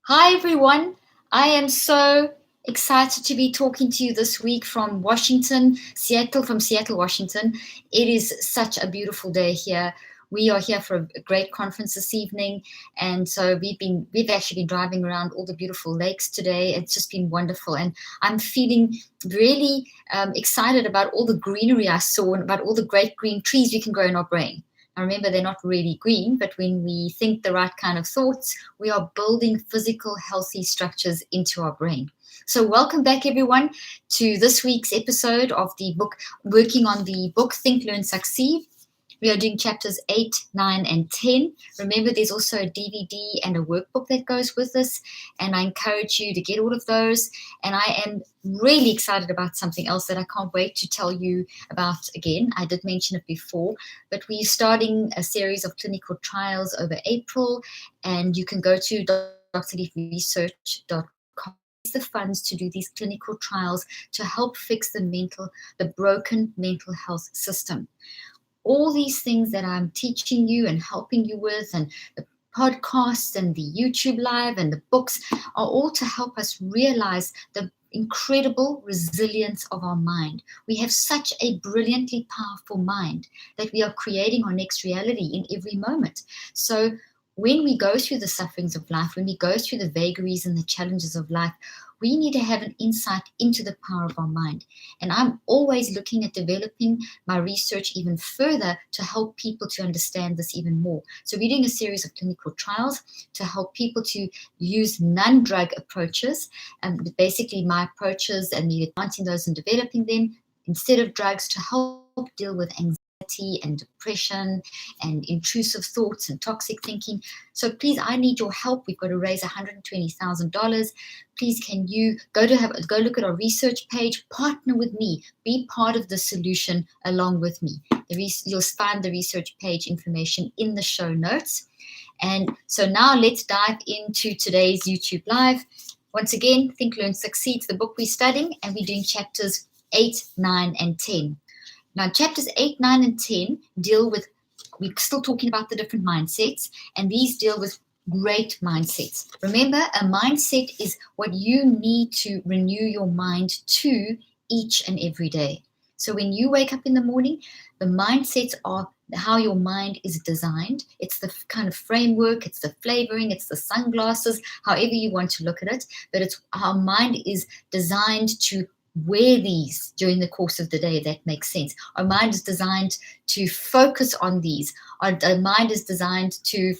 Hi, everyone. I am so excited to be talking to you this week from Seattle, Washington. It is such a beautiful day here. We are here for a great conference this evening, and so we've actually been driving around all the beautiful lakes today. It's just been wonderful, and I'm feeling really excited about all the greenery I saw and about all the great green trees we can grow in our brain. Now, remember, they're not really green, but when we think the right kind of thoughts, we are building physical, healthy structures into our brain. So, welcome back, everyone, to this week's episode of the book, working on the book Think, Learn, Succeed. We are doing chapters 8, 9, and 10. Remember, there's also a DVD and a workbook that goes with this, and I encourage you to get all of those. And I am really excited about something else that I can't wait to tell you about again. I did mention it before, but we're starting a series of clinical trials over April, and you can go to drleafresearch.com. The funds to do these clinical trials to help fix the broken mental health system. All these things that I'm teaching you and helping you with, and the podcasts and the YouTube live and the books, are all to help us realize the incredible resilience of our mind. We have such a brilliantly powerful mind that we are creating our next reality in every moment. So when we go through the sufferings of life, when we go through the vagaries and the challenges of life, we need to have an insight into the power of our mind. And I'm always looking at developing my research even further to help people to understand this even more. So we're doing a series of clinical trials to help people to use non-drug approaches, and basically my approaches and the advancing those and developing them instead of drugs to help deal with anxiety and depression and intrusive thoughts and toxic thinking. So please, I need your help. We've got to raise $120,000. Please, can you go look at our research page, partner with me, be part of the solution along with me. You'll find the research page information in the show notes. And so now let's dive into today's YouTube Live. Once again, Think, Learn, Succeed, the book we're studying, and we're doing chapters 8, 9, and 10. Now, chapters 8, 9, and 10 deal with, we're still talking about the different mindsets, and these deal with great mindsets. Remember, a mindset is what you need to renew your mind to each and every day. So when you wake up in the morning, the mindsets are how your mind is designed. It's the kind of framework, it's the flavoring, it's the sunglasses, however you want to look at it, but it's our mind is designed to wear these during the course of the day, if that makes sense. Our mind is designed to focus on these. Our mind is designed to,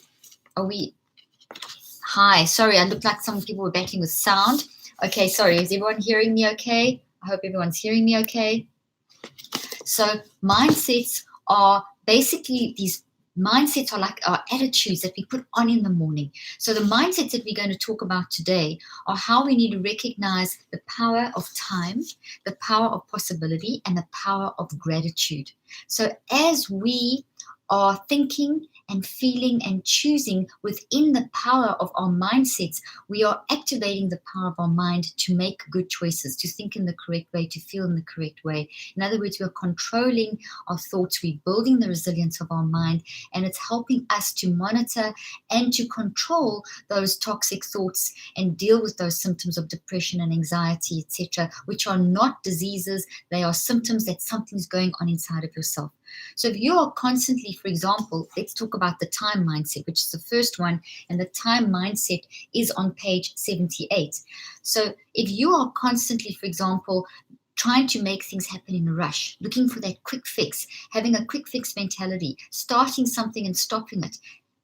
hi, sorry, I looked like some people were battling with sound. Okay, sorry, is everyone hearing me okay? I hope everyone's hearing me okay. So mindsets are basically mindsets are like our attitudes that we put on in the morning. So the mindsets that we're going to talk about today are how we need to recognize the power of time, the power of possibility, and the power of gratitude. So as we are thinking and feeling and choosing within the power of our mindsets, we are activating the power of our mind to make good choices, to think in the correct way, to feel in the correct way. In other words, we are controlling our thoughts, we're building the resilience of our mind, and it's helping us to monitor and to control those toxic thoughts and deal with those symptoms of depression and anxiety, etc., which are not diseases. They are symptoms that something's going on inside of yourself. So if you are constantly, for example, let's talk about the time mindset, which is the first one, and the time mindset is on page 78. So if you are constantly, for example, trying to make things happen in a rush, looking for that quick fix, having a quick fix mentality, starting something and stopping it,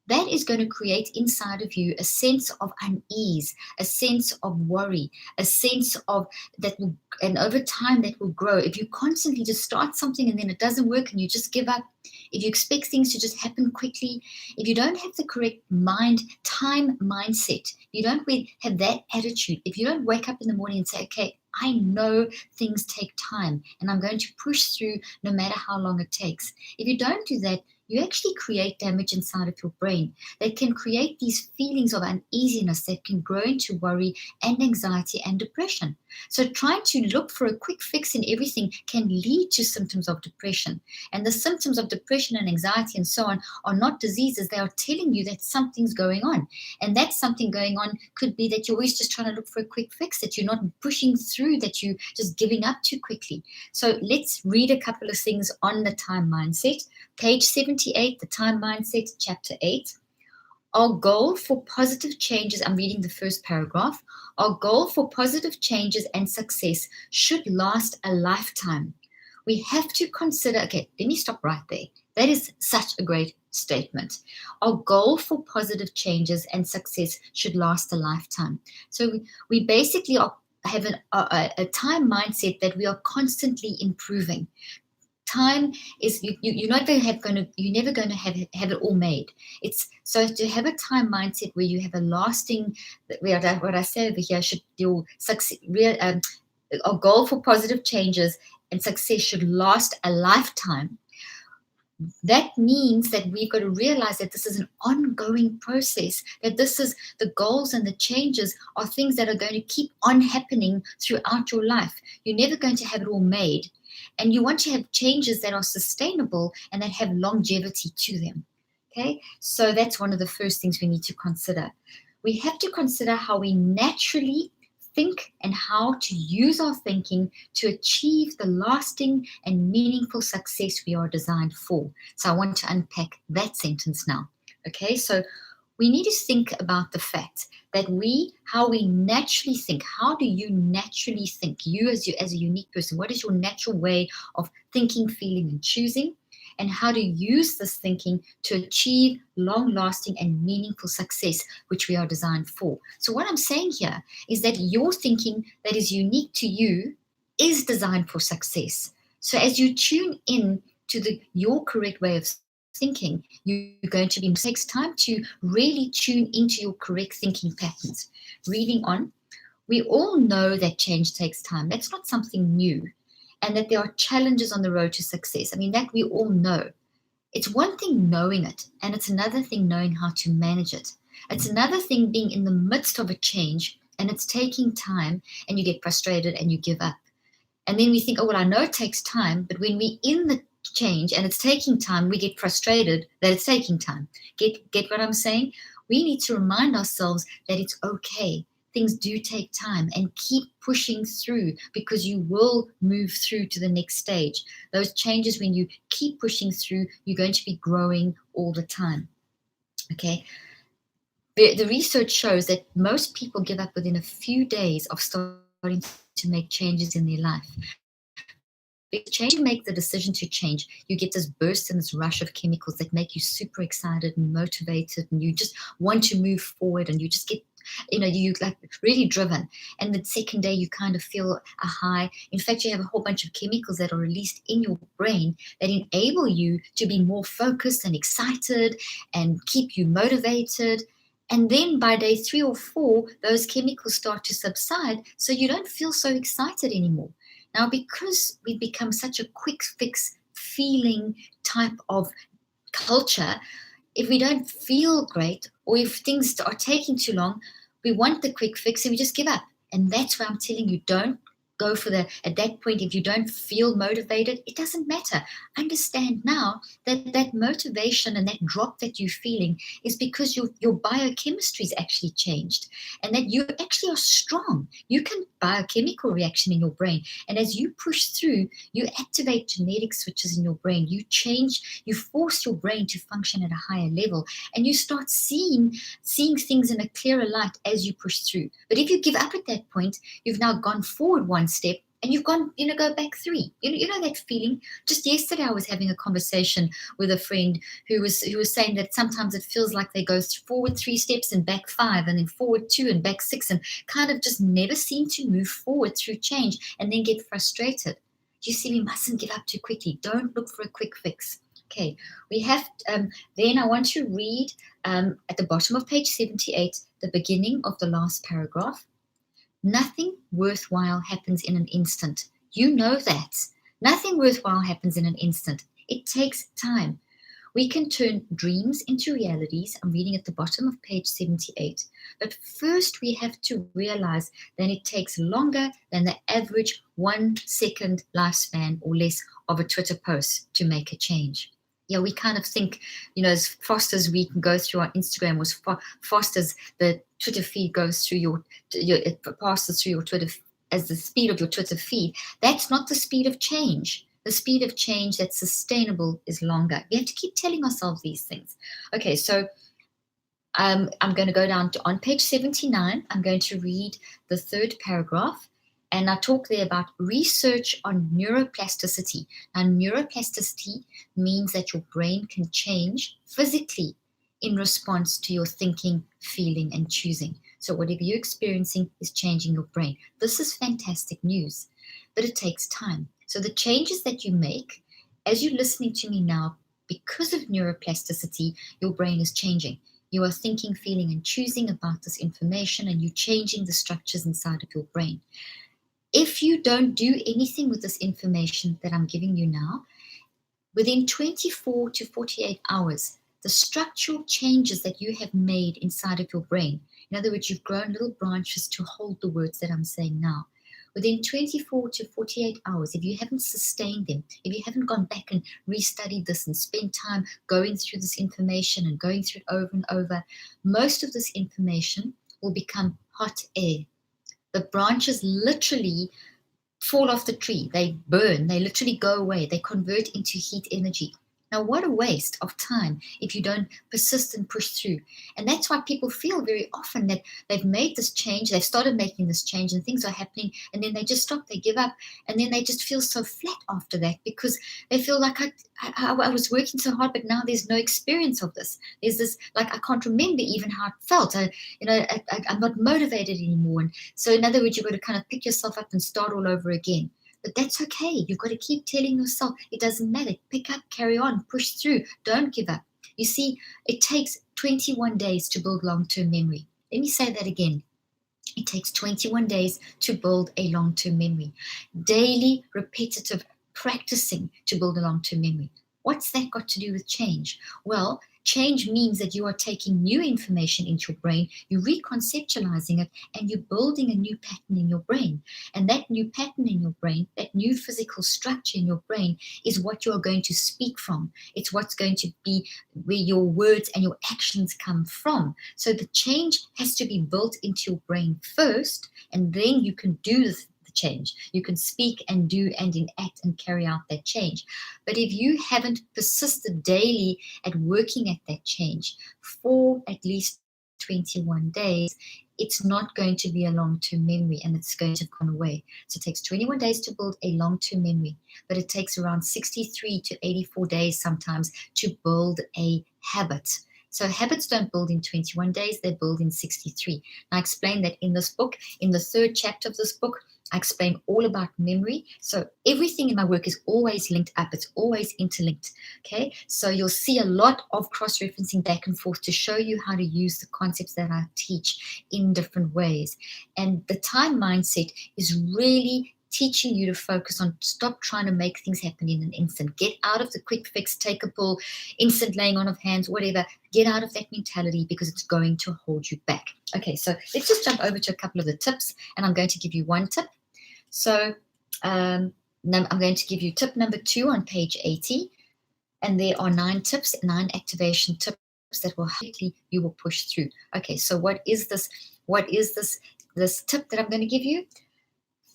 that is going to create inside of you a sense of unease, a sense of worry, a sense of that will, and over time that will grow. If you constantly just start something and then it doesn't work and you just give up, if you expect things to just happen quickly, if you don't have the correct time mindset, you don't have that attitude, if you don't wake up in the morning and say, okay, I know things take time and I'm going to push through no matter how long it takes. If you don't do that, you actually create damage inside of your brain that can create these feelings of uneasiness that can grow into worry and anxiety and depression. So trying to look for a quick fix in everything can lead to symptoms of depression. And the symptoms of depression and anxiety and so on are not diseases. They are telling you that something's going on. And that something going on could be that you're always just trying to look for a quick fix, that you're not pushing through, that you're just giving up too quickly. So let's read a couple of things on the time mindset. Page 78, the time mindset, chapter 8. Our goal for positive changes, I'm reading the first paragraph. Our goal for positive changes and success should last a lifetime. We have to consider, okay, let me stop right there. That is such a great statement. Our goal for positive changes and success should last a lifetime. So we basically have a time mindset that we are constantly improving. Time is you're never going to have it all made. It's so to have a time mindset where you have a lasting, what I say over here, should your success our goal for positive changes and success should last a lifetime. That means that we've got to realize that this is an ongoing process, that this is the goals and the changes are things that are going to keep on happening throughout your life. You're never going to have it all made. And you want to have changes that are sustainable and that have longevity to them. Okay, so that's one of the first things we need to consider. We have to consider how we naturally think and how to use our thinking to achieve the lasting and meaningful success we are designed for. So I want to unpack that sentence now. Okay, so we need to think about the fact that how we naturally think. How do you naturally think? You as a unique person, what is your natural way of thinking, feeling, and choosing? And how to use this thinking to achieve long-lasting and meaningful success, which we are designed for. So what I'm saying here is that your thinking that is unique to you is designed for success. So as you tune in to your correct way of thinking, you're going to be, it takes time to really tune into your correct thinking patterns. Reading on, we all know that change takes time. That's not something new. And that there are challenges on the road to success. I mean, that we all know. It's one thing knowing it, and it's another thing knowing how to manage it. It's another thing being in the midst of a change, and it's taking time, and you get frustrated and you give up. And then we think, oh, well, I know it takes time, but when we're in the change and it's taking time, we get frustrated that it's taking time. Get what I'm saying? We need to remind ourselves that it's okay. Things do take time, and keep pushing through, because you will move through to the next stage. Those changes, when you keep pushing through, you're going to be growing all the time. Okay. The research shows that most people give up within a few days of starting to make changes in their life. Because you make the decision to change, you get this burst and this rush of chemicals that make you super excited and motivated, and you just want to move forward, and you just get, you like really driven. And the second day you kind of feel a high. In fact, you have a whole bunch of chemicals that are released in your brain that enable you to be more focused and excited and keep you motivated. And then by day 3 or 4, those chemicals start to subside, so you don't feel so excited anymore. Now, because we've become such a quick fix feeling type of culture, if we don't feel great, or if things are taking too long, we want the quick fix and we just give up. And that's why I'm telling you, don't go for at that point, if you don't feel motivated, it doesn't matter. Understand now that that motivation and that drop that you're feeling is because your biochemistry is actually changed, and that you actually are strong. You can biochemical reaction in your brain. And as you push through, you activate genetic switches in your brain. You force your brain to function at a higher level, and you start seeing things in a clearer light as you push through. But if you give up at that point, you've now gone forward one step, and you've gone, go back 3. You know that feeling? Just yesterday, I was having a conversation with a friend who was saying that sometimes it feels like they go forward 3 steps and back 5, and then forward 2 and back 6, and kind of just never seem to move forward through change, and then get frustrated. You see, we mustn't give up too quickly. Don't look for a quick fix. Okay, we have, then I want to read at the bottom of page 78, the beginning of the last paragraph. Nothing worthwhile happens in an instant. You know that. Nothing worthwhile happens in an instant. It takes time. We can turn dreams into realities. I'm reading at the bottom of page 78. But first, we have to realize that it takes longer than the average 1 second lifespan or less of a Twitter post to make a change. Yeah, we kind of think, as fast as we can go through our Instagram, or as fast as the Twitter feed goes through it passes through your Twitter, as the speed of your Twitter feed. That's not the speed of change. The speed of change that's sustainable is longer. We have to keep telling ourselves these things. Okay, so I'm going to go down to on page 79. I'm going to read the third paragraph, and I talk there about research on neuroplasticity. Now, neuroplasticity means that your brain can change physically in response to your thinking, feeling, and choosing. So whatever you're experiencing is changing your brain. This is fantastic news, but it takes time. So the changes that you make as you're listening to me now, because of neuroplasticity, your brain is changing. You are thinking, feeling, and choosing about this information, and you're changing the structures inside of your brain. If you don't do anything with this information that I'm giving you now, within 24 to 48 hours, the structural changes that you have made inside of your brain, in other words, you've grown little branches to hold the words that I'm saying now. Within 24 to 48 hours, if you haven't sustained them, if you haven't gone back and restudied this and spent time going through this information and going through it over and over, most of this information will become hot air. The branches literally fall off the tree. They burn. They literally go away. They convert into heat energy. Now, what a waste of time if you don't persist and push through. And that's why people feel very often that they've made this change, they've started making this change, and things are happening, and then they just stop, they give up, and then they just feel so flat after that, because they feel like I was working so hard, but now there's no experience of this. There's this, like, I can't remember even how it felt. I'm not motivated anymore. And so, in other words, you've got to kind of pick yourself up and start all over again. But that's okay. You've got to keep telling yourself, it doesn't matter. Pick up, carry on, push through. Don't give up. You see, it takes 21 days to build long-term memory. Let me say that again. It takes 21 days to build a long-term memory. Daily, repetitive practicing to build a long-term memory. What's that got to do with change? Well, change means that you are taking new information into your brain, you're reconceptualizing it, and you're building a new pattern in your brain. And that new pattern in your brain, that new physical structure in your brain, is what you're going to speak from. It's what's going to be where your words and your actions come from. So the change has to be built into your brain first, and then you can do the change. You can speak and do and enact and carry out that change. But if you haven't persisted daily at working at that change for at least 21 days, it's not going to be a long-term memory, and it's going to have gone away. So it takes 21 days to build a long-term memory, but it takes around 63 to 84 days sometimes to build a habit. So habits don't build in 21 days, they build in 63. And I explain that in this book. In the third chapter of this book, I explain all about memory. So everything in my work is always linked up. It's always interlinked. Okay. So you'll see a lot of cross-referencing back and forth to show you how to use the concepts that I teach in different ways. And the time mindset is really teaching you to focus on, stop trying to make things happen in an instant. Get out of the quick fix, take a pull, instant laying on of hands, whatever. Get out of that mentality, because it's going to hold you back. Okay, so let's just jump over to a couple of the tips, and I'm going to give you one tip. So I'm going to give you tip number 2 on page 80, and there are 9 tips, 9 activation tips that will help you will push through. Okay, so what is this? What is this tip that I'm going to give you?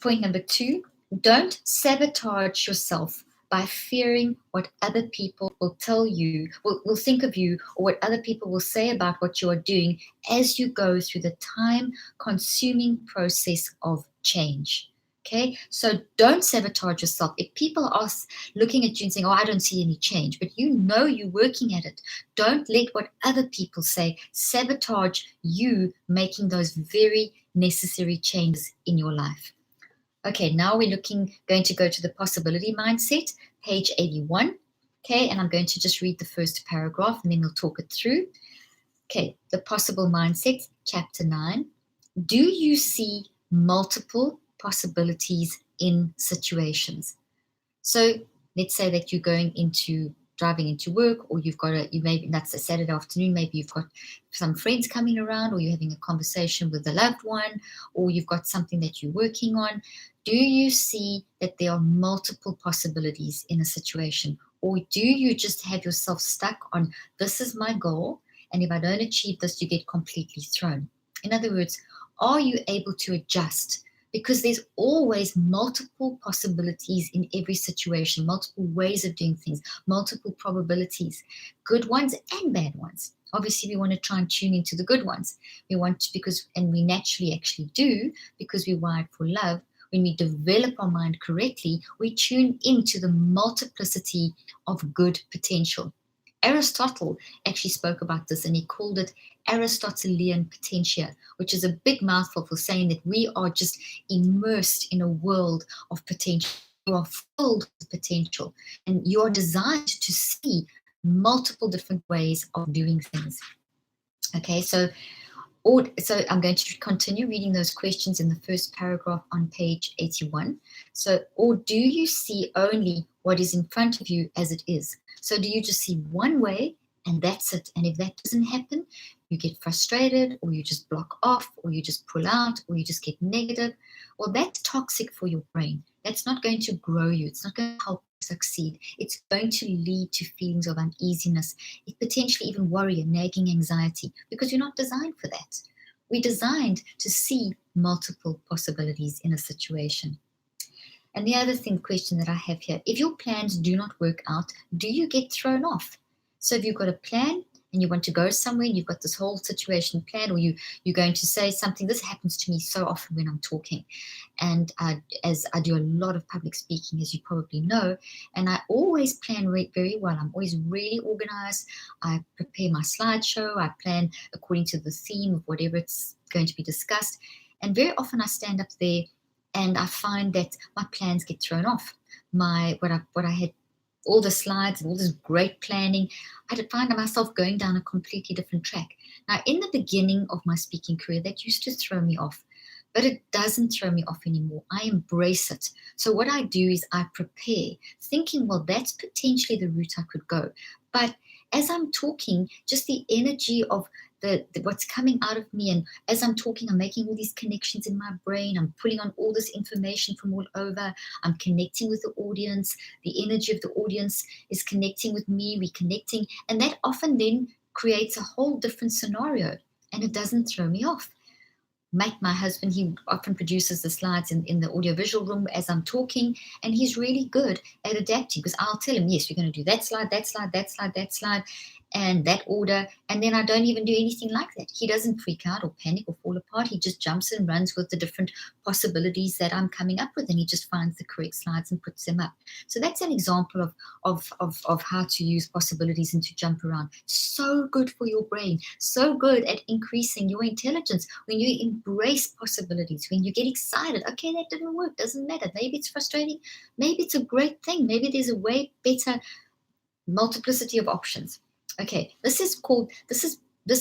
Point number 2, don't sabotage yourself by fearing what other people will tell you, will think of you, or what other people will say about what you are doing as you go through the time-consuming process of change. Okay, so don't sabotage yourself. If people are looking at you and saying, oh, I don't see any change, but you know you're working at it, don't let what other people say sabotage you making those very necessary changes in your life. Okay, now we're going to go to the possibility mindset, page 81. Okay, and I'm going to just read the first paragraph and then we'll talk it through. Okay, the possible mindset, chapter 9. Do you see multiple possibilities in situations? So let's say that you're going into driving into work, or you maybe that's a Saturday afternoon, maybe you've got some friends coming around, or you're having a conversation with a loved one, or you've got something that you're working on. Do you see that there are multiple possibilities in a situation? Or do you just have yourself stuck on, this is my goal, and if I don't achieve this, you get completely thrown? In other words, are you able to adjust? Because there's always multiple possibilities in every situation, multiple ways of doing things, multiple probabilities, good ones and bad ones. Obviously, we want to try and tune into the good ones. We want to, and we naturally actually do, because we're wired for love. When we develop our mind correctly, we tune into the multiplicity of good potential. Aristotle actually spoke about this, and he called it Aristotelian potentia, which is a big mouthful for saying that we are just immersed in a world of potential. You are filled with potential, and you are designed to see multiple different ways of doing things. Okay, so I'm going to continue reading those questions in the first paragraph on page 81. So, or do you see only what is in front of you as it is? So do you just see one way and that's it? And if that doesn't happen, you get frustrated, or you just block off, or you just pull out, or you just get negative. Well, that's toxic for your brain. That's not going to grow you. It's not going to help you succeed. It's going to lead to feelings of uneasiness, potentially even worry and nagging anxiety, because you're not designed for that. We're designed to see multiple possibilities in a situation. And the other question that I have here, if your plans do not work out, do you get thrown off? So if you've got a plan and you want to go somewhere, and you've got this whole situation planned, or you're going to say something. This happens to me so often when I'm talking. And as I do a lot of public speaking, as you probably know, and I always plan very well. I'm always really organized. I prepare my slideshow. I plan according to the theme of whatever it's going to be discussed. And very often I stand up there and I find that my plans get thrown off. What I had, all the slides and all this great planning, I find myself going down a completely different track. Now, in the beginning of my speaking career, that used to throw me off, but it doesn't throw me off anymore. I embrace it. So what I do is I prepare, thinking, well, that's potentially the route I could go. But as I'm talking, just the energy of what's coming out of me, and as I'm talking, I'm making all these connections in my brain. I'm pulling on all this information from all over. I'm connecting with the audience. The energy of the audience is connecting with me. We're connecting, and that often then creates a whole different scenario, and it doesn't throw me off. Mike, my husband, he often produces the slides in the audiovisual room as I'm talking, and he's really good at adapting, because I'll tell him, yes, we're going to do that slide, that slide, that slide, that slide, and that order, and then I don't even do anything like that. He doesn't freak out or panic or fall apart. He just jumps and runs with the different possibilities that I'm coming up with, and he just finds the correct slides and puts them up. So that's an example of how to use possibilities and to jump around. So good for your brain, so good at increasing your intelligence when you embrace possibilities, when you get excited. Okay, that didn't work, doesn't matter. Maybe it's frustrating, maybe it's a great thing, maybe there's a way better multiplicity of options. Okay, this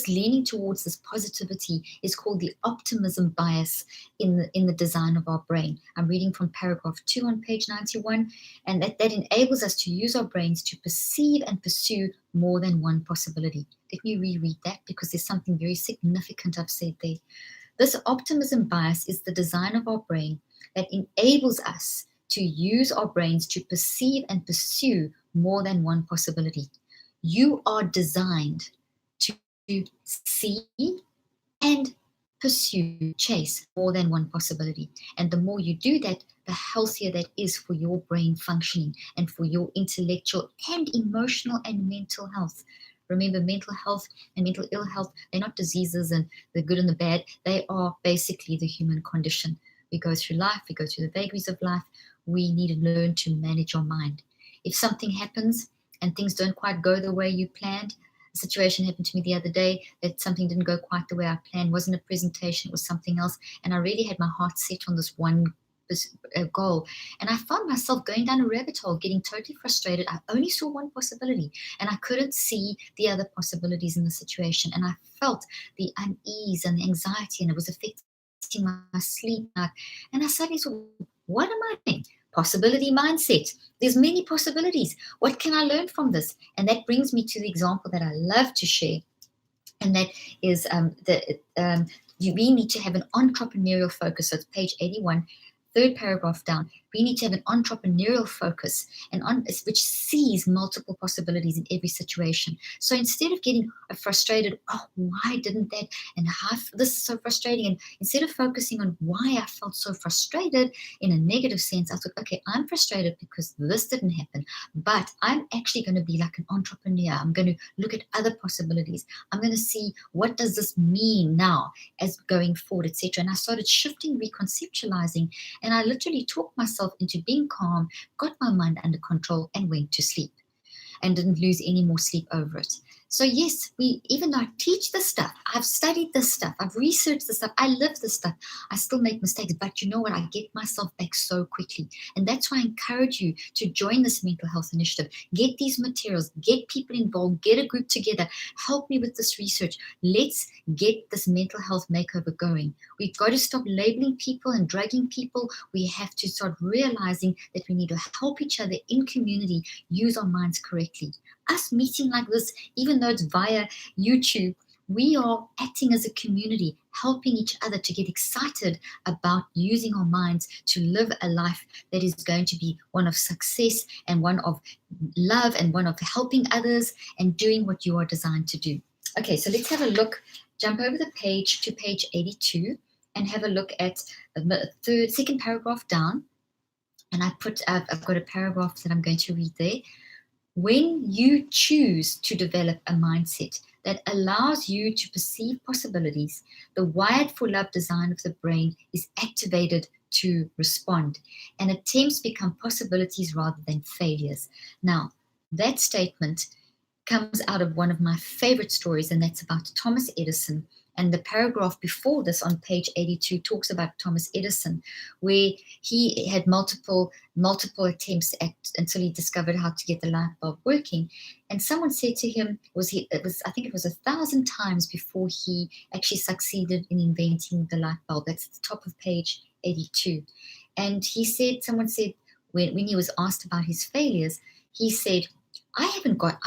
leaning towards this positivity is called the optimism bias in the design of our brain. I'm reading from paragraph 2 on page 91, and that enables us to use our brains to perceive and pursue more than one possibility. Let me reread that, because there's something very significant I've said there. This optimism bias is the design of our brain that enables us to use our brains to perceive and pursue more than one possibility. You are designed to see and pursue, chase more than one possibility. And the more you do that, the healthier that is for your brain functioning and for your intellectual and emotional and mental health. Remember, mental health and mental ill health, they're not diseases and the good and the bad. They are basically the human condition. We go through life, we go through the vagaries of life. We need to learn to manage our mind. If something happens and things don't quite go the way you planned, a situation happened to me the other day that something didn't go quite the way I planned. It wasn't a presentation, it was something else. And I really had my heart set on this one goal. And I found myself going down a rabbit hole, getting totally frustrated. I only saw one possibility and I couldn't see the other possibilities in the situation. And I felt the unease and the anxiety, and it was affecting my sleep. And I suddenly thought, what am I doing? Possibility mindset. There's many possibilities. What can I learn from this? And that brings me to the example that I love to share, and that is we need to have an entrepreneurial focus. So it's page 81, third paragraph down. We need to have an entrepreneurial focus which sees multiple possibilities in every situation. So instead of getting frustrated, oh, why didn't that? And how this is so frustrating. And instead of focusing on why I felt so frustrated in a negative sense, I thought, okay, I'm frustrated because this didn't happen. But I'm actually going to be like an entrepreneur. I'm going to look at other possibilities. I'm going to see what does this mean now as going forward, etc. And I started shifting, reconceptualizing, and I literally talked myself into being calm, got my mind under control, and went to sleep, and didn't lose any more sleep over it. So yes, even though I teach this stuff, I've studied this stuff, I've researched this stuff, I live this stuff, I still make mistakes. But you know what? I get myself back so quickly. And that's why I encourage you to join this mental health initiative. Get these materials, get people involved, get a group together, help me with this research. Let's get this mental health makeover going. We've got to stop labeling people and dragging people. We have to start realizing that we need to help each other in community use our minds correctly. Us meeting like this, even though it's via YouTube, we are acting as a community, helping each other to get excited about using our minds to live a life that is going to be one of success and one of love and one of helping others and doing what you are designed to do. Okay, so let's have a look. Jump over the page to page 82 and have a look at the second paragraph down. And I've got a paragraph that I'm going to read there. When you choose to develop a mindset that allows you to perceive possibilities, the wired for love design of the brain is activated to respond, and attempts become possibilities rather than failures. Now, that statement comes out of one of my favorite stories, and that's about Thomas Edison. And the paragraph before this on page 82 talks about Thomas Edison, where he had multiple attempts until he discovered how to get the light bulb working. And someone said to him, I think it was 1,000 times before he actually succeeded in inventing the light bulb. That's at the top of page 82. And someone said, when he was asked about his failures, he said, I haven't got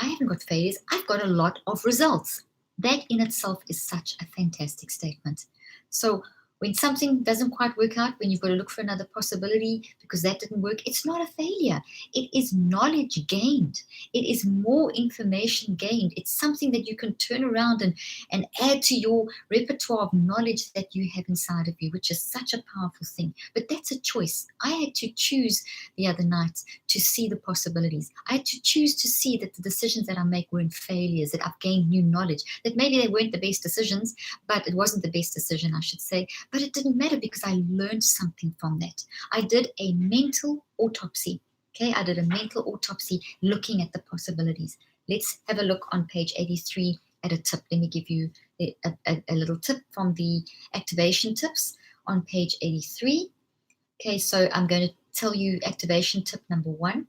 failures. I've got a lot of results. That in itself is such a fantastic statement. So when something doesn't quite work out, when you've got to look for another possibility because that didn't work, it's not a failure. It is knowledge gained. It is more information gained. It's something that you can turn around and add to your repertoire of knowledge that you have inside of you, which is such a powerful thing. But that's a choice. I had to choose the other night to see the possibilities. I had to choose to see that the decisions that I make weren't failures, that I've gained new knowledge, that maybe they weren't the best decisions, but it wasn't the best decision, I should say. But it didn't matter because I learned something from that. I did a mental autopsy. Okay, I did a mental autopsy looking at the possibilities. Let's have a look on page 83 at a tip. Let me give you a little tip from the activation tips on page 83. Okay, so I'm going to tell you activation tip number 1.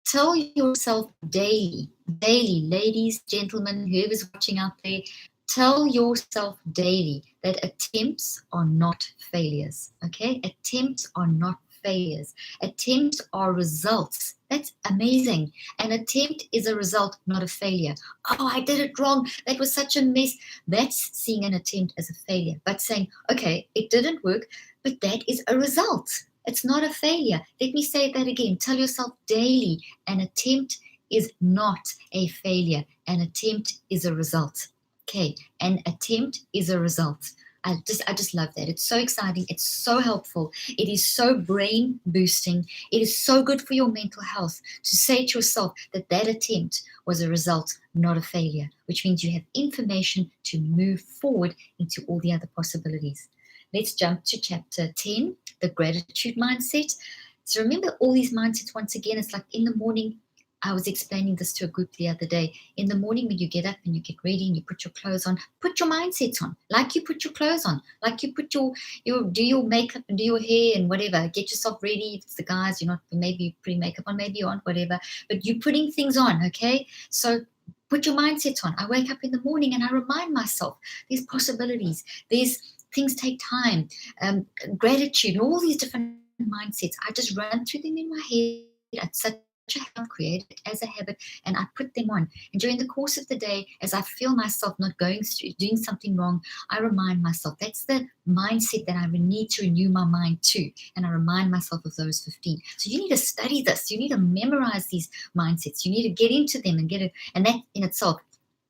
Tell yourself daily, ladies, gentlemen, whoever's watching out there, tell yourself daily that attempts are not failures, okay? Attempts are not failures. Attempts are results. That's amazing. An attempt is a result, not a failure. Oh, I did it wrong. That was such a mess. That's seeing an attempt as a failure. But saying, okay, it didn't work, but that is a result. It's not a failure. Let me say that again. Tell yourself daily, an attempt is not a failure. An attempt is a result. Okay, an attempt is a result. I just love that. It's so exciting. It's so helpful. It is so brain boosting. It is so good for your mental health to say to yourself that that attempt was a result, not a failure, which means you have information to move forward into all the other possibilities. Let's jump to chapter 10, the gratitude mindset. So remember all these mindsets once again. It's like in the morning. I was explaining this to a group the other day. In the morning when you get up and you get ready and you put your clothes on, put your mindsets on, like you put your clothes on, like you put do your makeup and do your hair and whatever. Get yourself ready. If it's the guys, you're not, maybe you're putting makeup on, maybe you aren't, whatever. But you're putting things on, okay? So put your mindsets on. I wake up in the morning and I remind myself there's possibilities. Things take time, gratitude, and all these different mindsets. I just run through them in my head at such a habit, created as a habit, and I put them on. And during the course of the day, as I feel myself not going through, doing something wrong, I remind myself that's the mindset that I need to renew my mind to. And I remind myself of those 15. So you need to study this. You need to memorize these mindsets. You need to get into them and get it. And that in itself,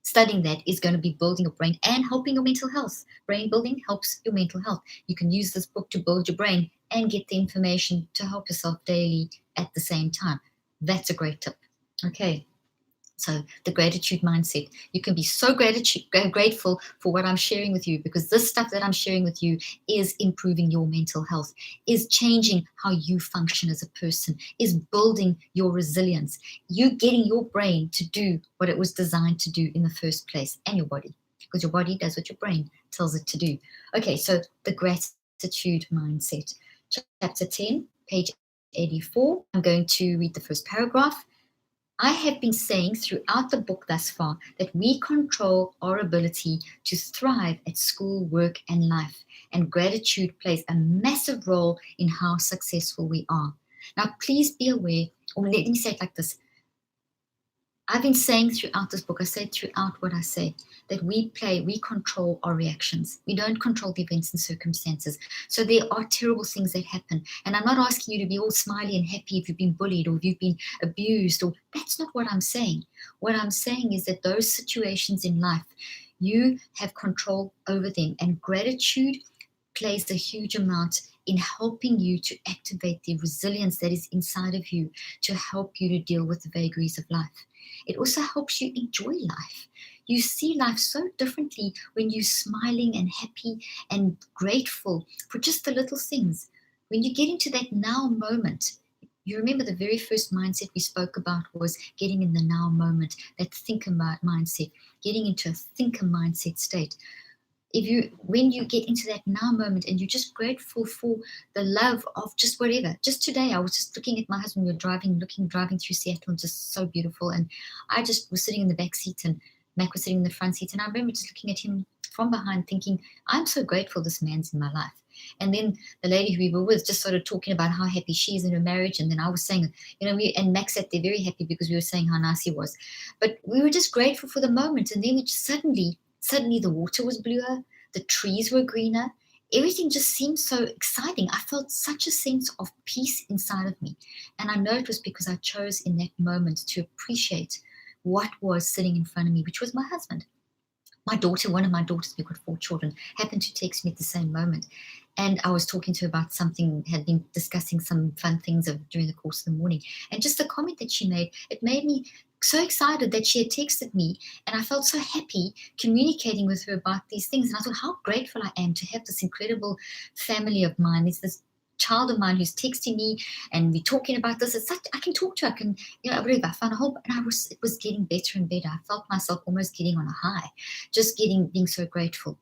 studying that is going to be building your brain and helping your mental health. Brain building helps your mental health. You can use this book to build your brain and get the information to help yourself daily at the same time. That's a great tip. Okay. So the gratitude mindset, you can be so grateful for what I'm sharing with you, because this stuff that I'm sharing with you is improving your mental health, is changing how you function as a person, is building your resilience. You getting your brain to do what it was designed to do in the first place, and your body, because your body does what your brain tells it to do. Okay, so the gratitude mindset. Chapter 10, page 84. I'm going to read the first paragraph. I have been saying throughout the book thus far that we control our ability to thrive at school, work, and life, and gratitude plays a massive role in how successful we are. Now, please be aware, or let me say it like this. I've been saying throughout this book, I say throughout what I say, that we control our reactions. We don't control the events and circumstances. So there are terrible things that happen. And I'm not asking you to be all smiley and happy if you've been bullied or if you've been abused, or that's not what I'm saying. What I'm saying is that those situations in life, you have control over them, and gratitude plays a huge amount in helping you to activate the resilience that is inside of you to help you to deal with the vagaries of life. It also helps you enjoy life. You see life so differently when you're smiling and happy and grateful for just the little things. When you get into that now moment, you remember the very first mindset we spoke about was getting in the now moment, that thinker mindset, getting into a thinker mindset state. When you get into that now moment and you're just grateful for the love of just whatever. Just today, I was just looking at my husband. We were driving through Seattle, and just so beautiful. And I just was sitting in the back seat, and Mac was sitting in the front seat. And I remember just looking at him from behind, thinking, I'm so grateful this man's in my life. And then the lady who we were with just started talking about how happy she is in her marriage. And then I was saying, and Max sat there very happy because we were saying how nice he was. But we were just grateful for the moment. And then we just suddenly the water was bluer, the trees were greener, everything just seemed so exciting. I felt such a sense of peace inside of me. And I know it was because I chose in that moment to appreciate what was sitting in front of me, which was my husband. My daughter, one of my daughters, we've got 4 children, happened to text me at the same moment. And I was talking to her about something, had been discussing some fun things during the course of the morning. And just the comment that she made, it made me so excited that she had texted me, and I felt so happy communicating with her about these things. And I thought how grateful I am to have this incredible family of mine. There's this child of mine who's texting me, and we're talking about this. It's such, I can talk to her, I can, whatever. I found a whole, and it was getting better and better. I felt myself almost getting on a high, just being so grateful.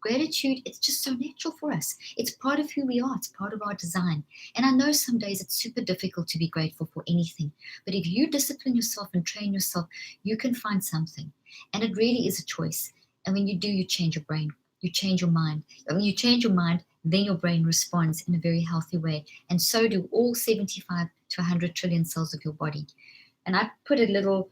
Gratitude, it's just so natural for us. It's part of who we are. It's part of our design. And I know some days it's super difficult to be grateful for anything. But if you discipline yourself and train yourself, you can find something. And it really is a choice. And when you do, you change your brain. You change your mind. And when you change your mind, then your brain responds in a very healthy way. And so do all 75 to 100 trillion cells of your body. And I put a little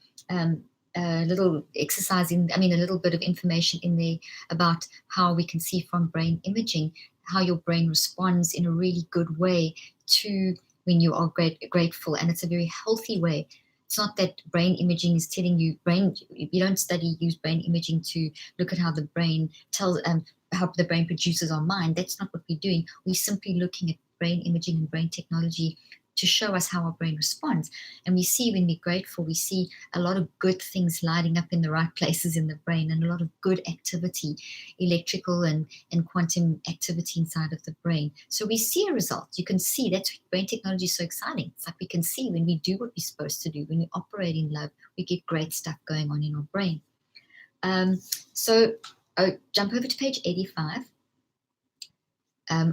exercise a little bit of information in there about how we can see from brain imaging how your brain responds in a really good way to when you are grateful, and it's a very healthy way. It's not that brain imaging is telling you you don't use brain imaging to look at how the brain tells how the brain produces our mind. That's not what we're doing. We're simply looking at brain imaging and brain technology to show us how our brain responds. And we see when we're grateful, we see a lot of good things lighting up in the right places in the brain, and a lot of good activity, electrical and quantum activity inside of the brain. So we see a result. You can see that's why brain technology is so exciting. It's like we can see when we do what we're supposed to do, when we operate in love, we get great stuff going on in our brain. So jump over to page 85. I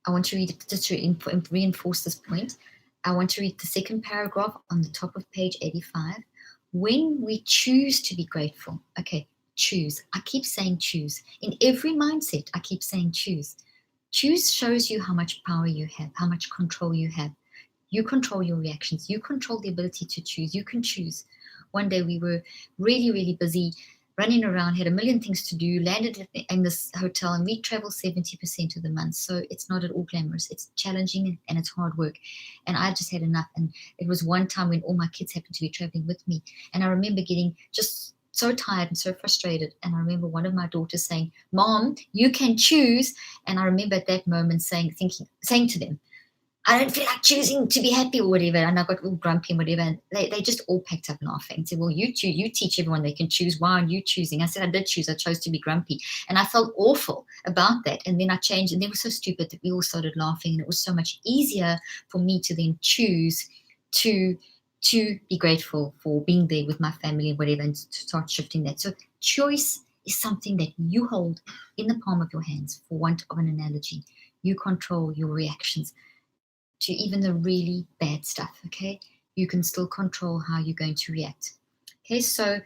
want to read it just to reinforce this point. I want to read the second paragraph on the top of page 85. When we choose to be grateful, okay, choose. I keep saying choose. In every mindset, I keep saying choose. Choose shows you how much power you have, how much control you have. You control your reactions. You control the ability to choose. You can choose. One day we were really, really busy running around, had a million things to do, landed in this hotel, and we travel 70% of the month. So it's not at all glamorous. It's challenging and it's hard work. And I just had enough. And it was one time when all my kids happened to be traveling with me. And I remember getting just so tired and so frustrated. And I remember one of my daughters saying, "Mom, you can choose." And I remember at that moment saying to them, "I don't feel like choosing to be happy," or whatever. And I got all grumpy and whatever. And they just all packed up laughing and said, "Well, you choose, you teach everyone they can choose. Why aren't you choosing?" I said, "I did choose. I chose to be grumpy." And I felt awful about that. And then I changed, and they were so stupid that we all started laughing. And it was so much easier for me to then choose to be grateful for being there with my family and whatever, and to start shifting that. So choice is something that you hold in the palm of your hands, for want of an analogy. You control your reactions to even the really bad stuff, okay? You can still control how you're going to react. Okay, so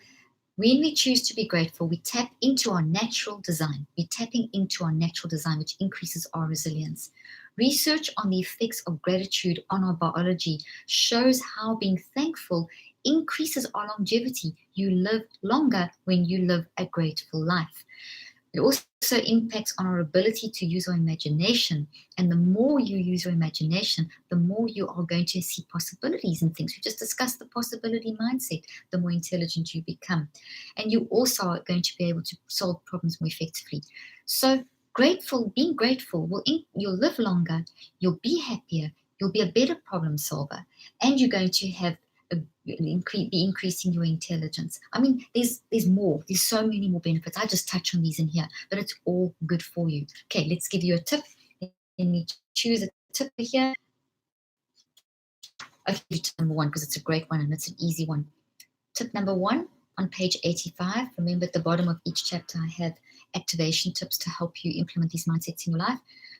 when we choose to be grateful, we tap into our natural design. We're tapping into our natural design, which increases our resilience. Research on the effects of gratitude on our biology shows how being thankful increases our longevity. You live longer when you live a grateful life. It also impacts on our ability to use our imagination. And the more you use your imagination, the more you are going to see possibilities in things. We just discussed the possibility mindset, the more intelligent you become. And you also are going to be able to solve problems more effectively. So being grateful, you'll live longer, you'll be happier, you'll be a better problem solver, and you're going to have be increasing your intelligence. I mean, there's more. There's so many more benefits. I just touch on these in here, but it's all good for you. Okay, let's give you a tip. Let me choose a tip here. I'll give you tip number one because it's a great one and it's an easy one. Tip number one on page 85. Remember, at the bottom of each chapter, I have activation tips to help you implement these mindsets in your life.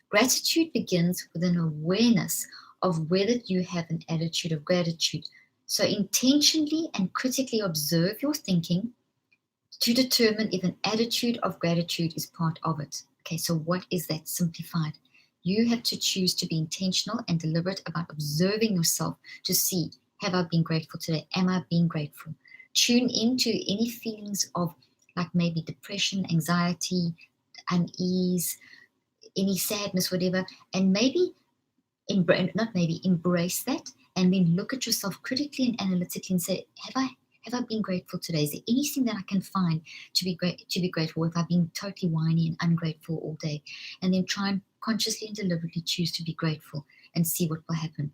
Gratitude begins with an awareness of whether you have an attitude of gratitude. So intentionally and critically observe your thinking to determine if an attitude of gratitude is part of it. Okay, so what is that simplified? You have to choose to be intentional and deliberate about observing yourself to see, have I been grateful today? Am I being grateful? Tune into any feelings of like maybe depression, anxiety, unease, any sadness, whatever, and maybe embrace that, and then look at yourself critically and analytically and say, have I been grateful today? Is there anything that I can find to be grateful? If I've been totally whiny and ungrateful all day, and then try and consciously and deliberately choose to be grateful and see what will happen.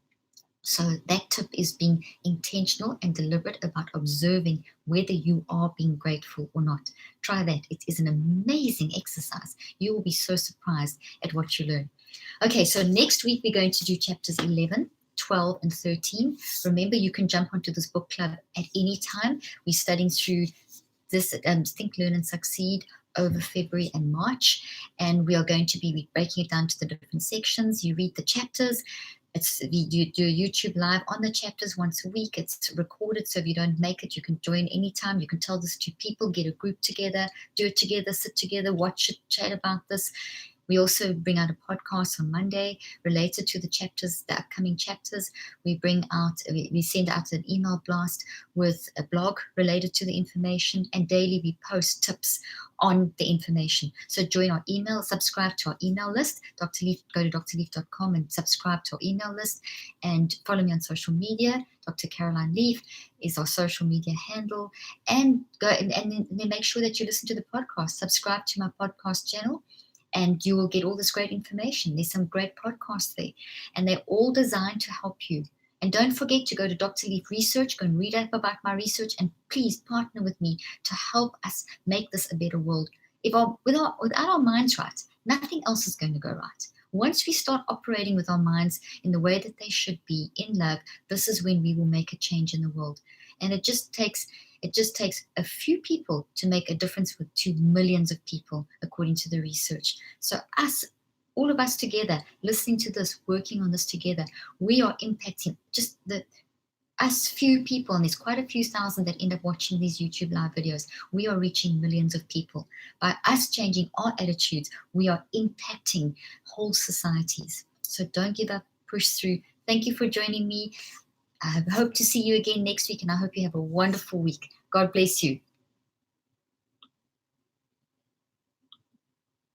So that tip is being intentional and deliberate about observing whether you are being grateful or not. Try that. It is an amazing exercise. You will be so surprised at what you learn. Okay, so next week we're going to do chapters 11, 12, and 13. Remember, you can jump onto this book club at any time. We're studying through this Think, Learn, and Succeed over February and March, and we are going to be breaking it down to the different sections. You read the chapters. You do a YouTube live on the chapters once a week. It's recorded, so if you don't make it, you can join anytime. You can tell this to people, get a group together, do it together, sit together, watch it, chat about this. We also bring out a podcast on Monday related to the chapters, the upcoming chapters. We send out an email blast with a blog related to the information, and daily we post tips on the information. So join our email, subscribe to our email list. Dr. Leaf, go to drleaf.com and subscribe to our email list, and follow me on social media. Dr. Caroline Leaf is our social media handle, and go and then make sure that you listen to the podcast. Subscribe to my podcast channel, and you will get all this great information. There's some great podcasts there, and they're all designed to help you. And don't forget to go to Dr. Leaf Research, go and read up about my research, and please partner with me to help us make this a better world. Without our minds right, nothing else is going to go right. Once we start operating with our minds in the way that they should be, in love, this is when we will make a change in the world. And it just takes a few people to make a difference to millions of people, according to the research. So all of us together, listening to this, working on this together, we are impacting just us few people, and there's quite a few thousand that end up watching these YouTube live videos, we are reaching millions of people. By us changing our attitudes, we are impacting whole societies. So don't give up, push through. Thank you for joining me. I hope to see you again next week, and I hope you have a wonderful week. God bless you.